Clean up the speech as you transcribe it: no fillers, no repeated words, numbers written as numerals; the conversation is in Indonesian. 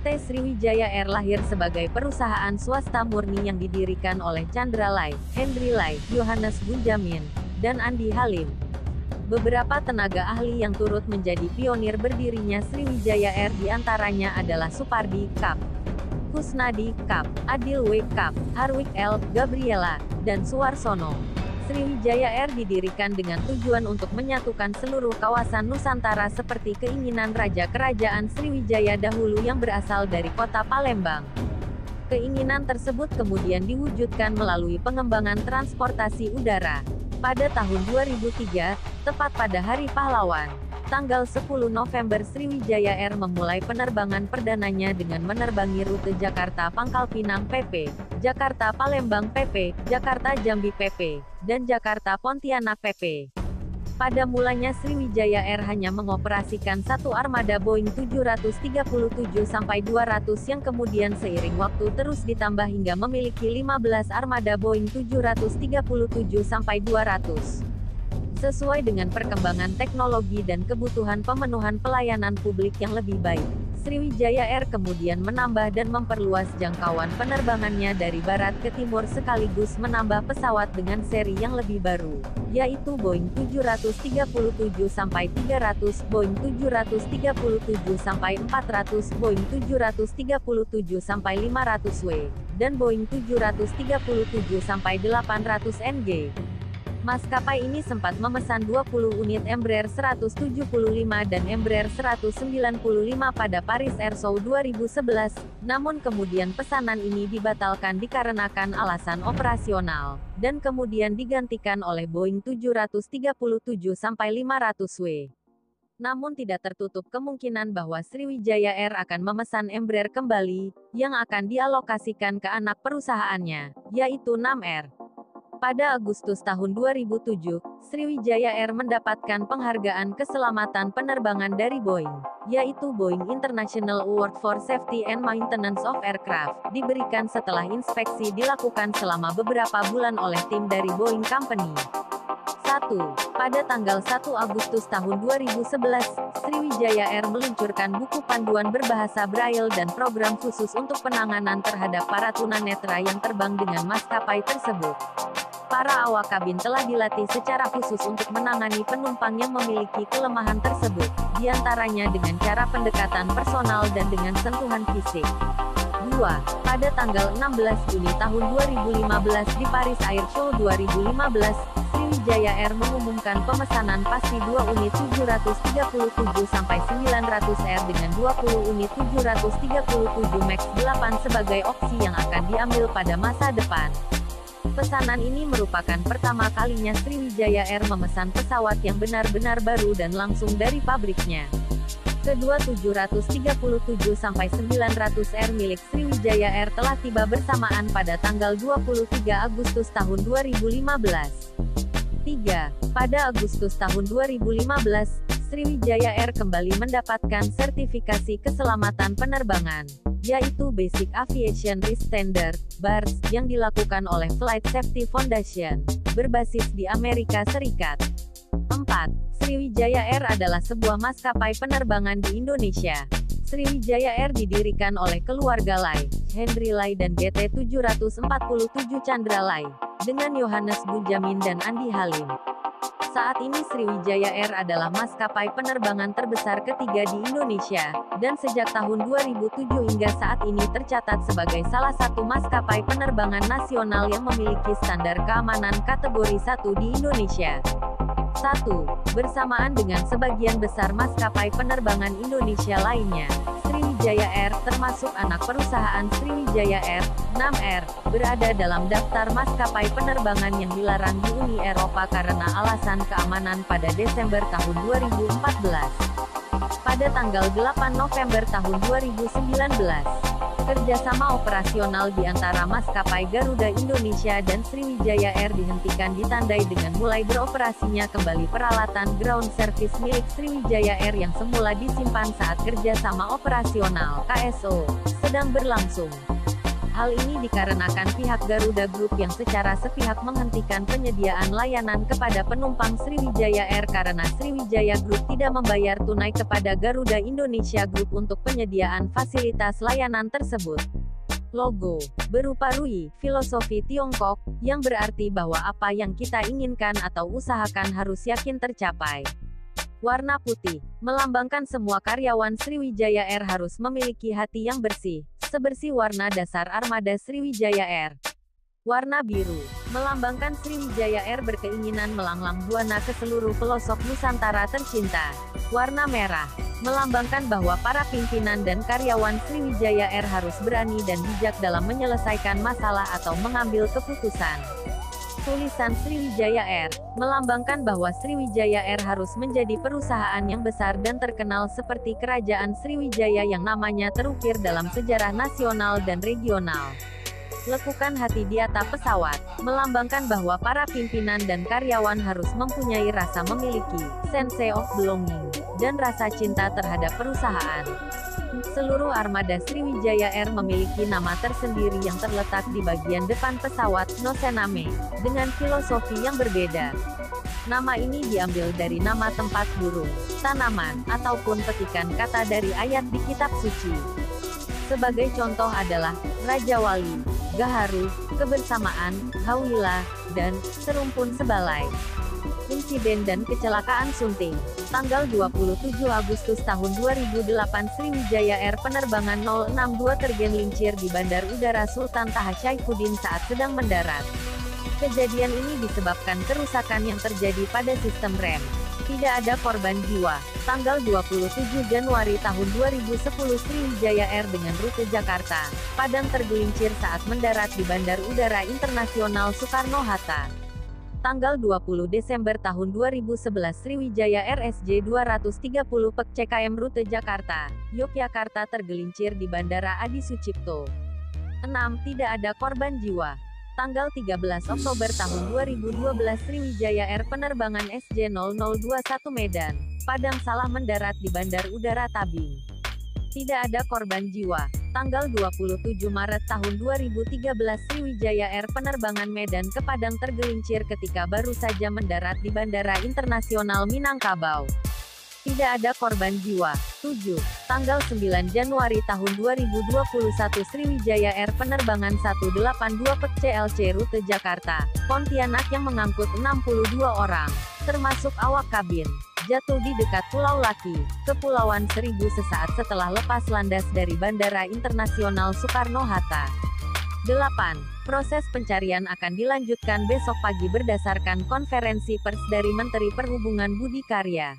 PT Sriwijaya Air lahir sebagai perusahaan swasta murni yang didirikan oleh Chandra Lai, Henry Lai, Yohanes Bunjamin, dan Andi Halim. Beberapa tenaga ahli yang turut menjadi pionir berdirinya Sriwijaya Air diantaranya adalah Supardi, Kap. Kusnadi, Kap. Adil W, Kap. Harwik L, Gabriela, dan Suwarsono. Sriwijaya Air didirikan dengan tujuan untuk menyatukan seluruh kawasan Nusantara seperti keinginan Raja Kerajaan Sriwijaya dahulu yang berasal dari kota Palembang. Keinginan tersebut kemudian diwujudkan melalui pengembangan transportasi udara. Pada tahun 2003, tepat pada Hari Pahlawan, tanggal 10 November Sriwijaya Air memulai penerbangan perdananya dengan menerbangi rute Jakarta Pangkal Pinang PP, Jakarta Palembang PP, Jakarta Jambi PP, dan Jakarta Pontianak PP. Pada mulanya Sriwijaya Air hanya mengoperasikan satu armada Boeing 737-200 yang kemudian seiring waktu terus ditambah hingga memiliki 15 armada Boeing 737-200. Sesuai dengan perkembangan teknologi dan kebutuhan pemenuhan pelayanan publik yang lebih baik, Sriwijaya Air kemudian menambah dan memperluas jangkauan penerbangannya dari barat ke timur sekaligus menambah pesawat dengan seri yang lebih baru, yaitu Boeing 737-300, Boeing 737-400, Boeing 737-500W, dan Boeing 737-800 NG. Maskapai ini sempat memesan 20 unit Embraer 175 dan Embraer 195 pada Paris Air Show 2011, namun kemudian pesanan ini dibatalkan dikarenakan alasan operasional, dan kemudian digantikan oleh Boeing 737-500W. Namun tidak tertutup kemungkinan bahwa Sriwijaya Air akan memesan Embraer kembali, yang akan dialokasikan ke anak perusahaannya, yaitu 6R. Pada Agustus tahun 2007, Sriwijaya Air mendapatkan penghargaan keselamatan penerbangan dari Boeing, yaitu Boeing International Award for Safety and Maintenance of Aircraft, diberikan setelah inspeksi dilakukan selama beberapa bulan oleh tim dari Boeing Company. 1. Pada tanggal 1 Agustus tahun 2011, Sriwijaya Air meluncurkan buku panduan berbahasa Braille dan program khusus untuk penanganan terhadap para tunanetra yang terbang dengan maskapai tersebut. Para awak kabin telah dilatih secara khusus untuk menangani penumpang yang memiliki kelemahan tersebut, diantaranya dengan cara pendekatan personal dan dengan sentuhan fisik. 2. Pada tanggal 16 Juni tahun 2015 di Paris Air Show 2015, Sriwijaya Air mengumumkan pemesanan pasti 2 unit 737-900R dengan 20 unit 737 MAX 8 sebagai opsi yang akan diambil pada masa depan. Pesanan ini merupakan pertama kalinya Sriwijaya Air memesan pesawat yang benar-benar baru dan langsung dari pabriknya. Kedua 737-900R milik Sriwijaya Air telah tiba bersamaan pada tanggal 23 Agustus tahun 2015. 3. Pada Agustus tahun 2015, Sriwijaya Air kembali mendapatkan sertifikasi keselamatan penerbangan, yaitu Basic Aviation Risk Standard, BARS, yang dilakukan oleh Flight Safety Foundation, berbasis di Amerika Serikat. 4. Sriwijaya Air adalah sebuah maskapai penerbangan di Indonesia. Sriwijaya Air didirikan oleh keluarga Lai, Henry Lai dan GT747 Chandra Lai, dengan Yohanes Bunjamin dan Andi Halim. Saat ini Sriwijaya Air adalah maskapai penerbangan terbesar ketiga di Indonesia, dan sejak tahun 2007 hingga saat ini tercatat sebagai salah satu maskapai penerbangan nasional yang memiliki standar keamanan kategori 1 di Indonesia. 1. Bersamaan dengan sebagian besar maskapai penerbangan Indonesia lainnya, Sriwijaya Air, termasuk anak perusahaan Sriwijaya Air, 6R, berada dalam daftar maskapai penerbangan yang dilarang di Uni Eropa karena alasan keamanan pada Desember tahun 2014. Pada tanggal 8 November tahun 2019, kerjasama operasional di antara maskapai Garuda Indonesia dan Sriwijaya Air dihentikan ditandai dengan mulai beroperasinya kembali peralatan ground service milik Sriwijaya Air yang semula disimpan saat kerjasama operasional (KSO) sedang berlangsung. Hal ini dikarenakan pihak Garuda Group yang secara sepihak menghentikan penyediaan layanan kepada penumpang Sriwijaya Air karena Sriwijaya Group tidak membayar tunai kepada Garuda Indonesia Group untuk penyediaan fasilitas layanan tersebut. Logo berupa Rui, filosofi Tiongkok, yang berarti bahwa apa yang kita inginkan atau usahakan harus yakin tercapai. Warna putih melambangkan semua karyawan Sriwijaya Air harus memiliki hati yang bersih, sebersih warna dasar armada Sriwijaya Air. Warna biru melambangkan Sriwijaya Air berkeinginan melanglang buana ke seluruh pelosok Nusantara tercinta. Warna merah melambangkan bahwa para pimpinan dan karyawan Sriwijaya Air harus berani dan bijak dalam menyelesaikan masalah atau mengambil keputusan. Tulisan Sriwijaya Air melambangkan bahwa Sriwijaya Air harus menjadi perusahaan yang besar dan terkenal seperti Kerajaan Sriwijaya yang namanya terukir dalam sejarah nasional dan regional. Lekukan hati di atap pesawat melambangkan bahwa para pimpinan dan karyawan harus mempunyai rasa memiliki, sense of belonging, dan rasa cinta terhadap perusahaan. Seluruh armada Sriwijaya Air memiliki nama tersendiri yang terletak di bagian depan pesawat, Nosename, dengan filosofi yang berbeda. Nama ini diambil dari nama tempat burung, tanaman, ataupun petikan kata dari ayat di kitab suci. Sebagai contoh adalah, Raja Wali, Gaharu, Kebersamaan, Hawila, dan Serumpun Sebalai. Insiden dan kecelakaan Sunting. Tanggal 27 Agustus tahun 2008 Sriwijaya Air penerbangan 062 tergelincir di Bandar Udara Sultan Taha Saifuddin saat sedang mendarat. Kejadian ini disebabkan kerusakan yang terjadi pada sistem rem. Tidak ada korban jiwa. Tanggal 27 Januari tahun 2010 Sriwijaya Air dengan rute Jakarta, Padang tergelincir saat mendarat di Bandar Udara Internasional Soekarno-Hatta. Tanggal 20 Desember tahun 2011 Sriwijaya Air SJ230 PEK CKM rute Jakarta, Yogyakarta tergelincir di Bandara Adi Sucipto. 6. Tidak ada korban jiwa. Tanggal 13 Oktober tahun 2012 Sriwijaya Air penerbangan SJ0021 Medan, Padang salah mendarat di Bandar Udara Tabing. Tidak ada korban jiwa. Tanggal 27 Maret tahun 2013 Sriwijaya Air penerbangan Medan ke Padang tergelincir ketika baru saja mendarat di Bandara Internasional Minangkabau. Tidak ada korban jiwa. 7. Tanggal 9 Januari tahun 2021 Sriwijaya Air penerbangan 182 PEK CLC rute Jakarta, Pontianak yang mengangkut 62 orang, termasuk awak kabin, jatuh di dekat Pulau Laki, Kepulauan Seribu sesaat setelah lepas landas dari Bandara Internasional Soekarno-Hatta. 8. Proses pencarian akan dilanjutkan besok pagi berdasarkan konferensi pers dari Menteri Perhubungan Budi Karya.